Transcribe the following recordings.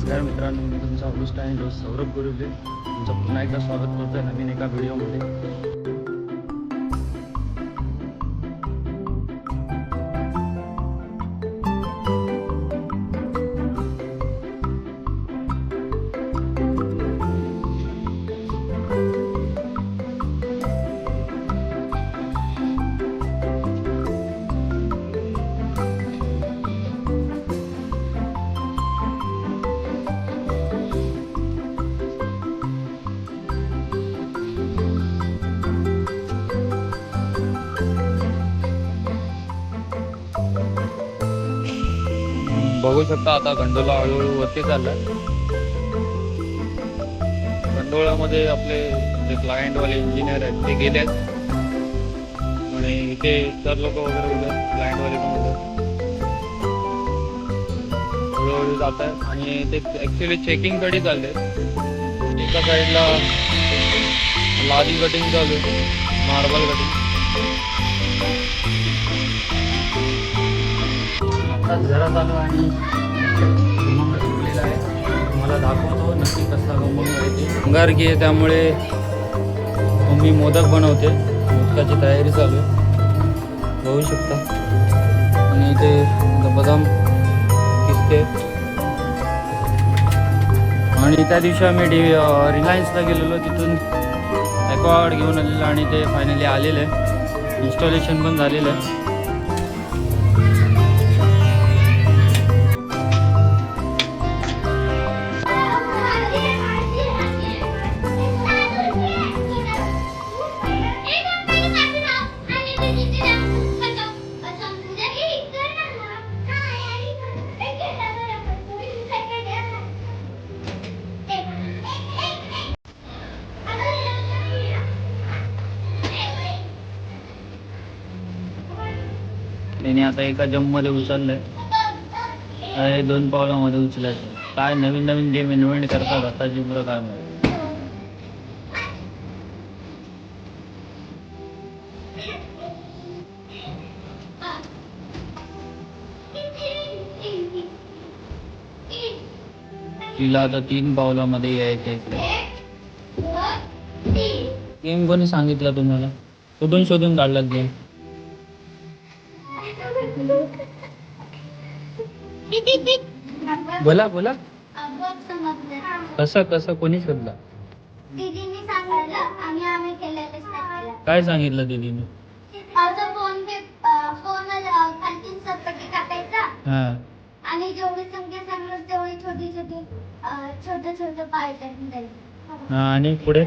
नमस्कार मित्रांनो, मी तुमचा होस्ट आहे जो सौरभ गुरुले. तुमचं पुन्हा एकदा स्वागत करतोय नवीन एका व्हिडिओमध्ये. बघू शकता आता गंडोला हळूहळू वरती चाललाय. गंडोळामध्ये आपले जे क्लायंटवाले इंजिनियर आहेत ते गेले आहेत आणि इथे सर लोक वगैरे उद्या क्लायंटवाले पण उद्या हळूहळू जात आहेत आणि ते ॲक्च्युली चेकिंगकडे चालले. एका साईडला लादी कटिंग चालू आहे, मार्बल कटिंग. आता जरा चालू आणि खमंग सुटलेला आहे. तुम्हाला दाखवतो नक्की कसला खमंग आहे ते. अंगारकी आहे त्यामुळे मम्मी मोदक बनवते. मोदकाची तयारी चालू आहे, बघू शकता. आणि इथे बदाम किसते. आणि त्या दिवशी आम्ही रिलायन्सला गेलेलो, तिथून ॲक्वागार्ड घेऊन आलेलं आणि ते फायनली आलेलं आहे. इन्स्टॉलेशन पण झालेलं आहे. त्याने आता एका जममध्ये उचललंय, 2 पावलामध्ये उचलायचं. काय नवीन नवीन गेम इन्व्हेंट करतात आता जिमला, काय माहिती. तिला आता 3 पावलामध्ये यायचं. गेम कोणी सांगितलं तुम्हाला? कुठून शोधून काढलात गेम? बोला बोला. कसं कोणी शोधला? काय सांगितलं दीदीने? आणि जेवढी संख्या सांगणार तेवढी छोटे पाय. आणि पुढे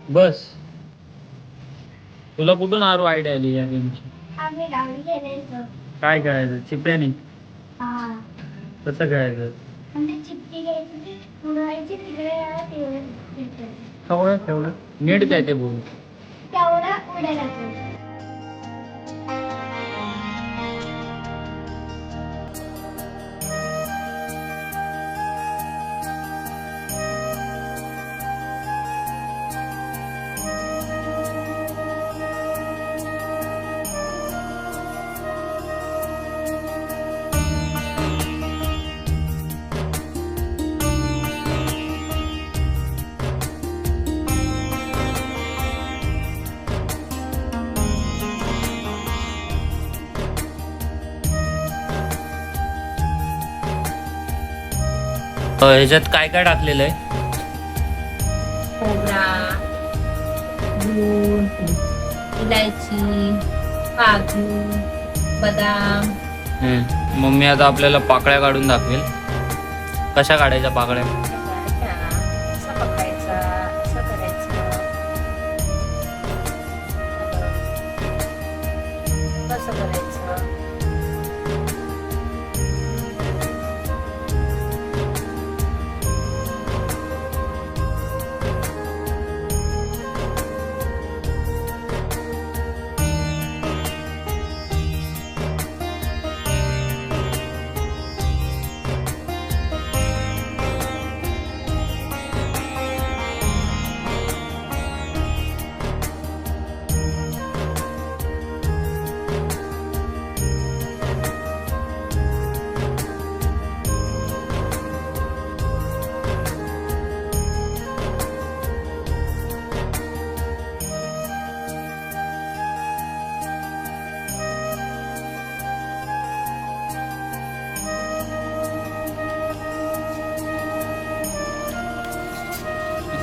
बस. तुला कुठून आरू आयडिया आली या गेमची? आम्ही गावी खेळायचो. काय खेळायचं? चिप्याने? कसं खेळायचं? चिप्पी घ्यायची, उडवायची, तिकडे तेवढं नीट काय ते बोल. तेवढा उडायला. ह्याच्यात काय काय टाकलेलं आहे? खोबरा, दूध, इलायची, काजू, बदाम. मम्मी आता आपल्याला पाकळ्या काढून दाखवेल. कशा काढायच्या पाकळ्या? असं पकायचा, असं करायचं, कसं करायचं.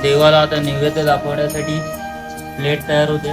देवाला आता नैवेद्य दाखवण्यासाठी प्लेट तयार होते.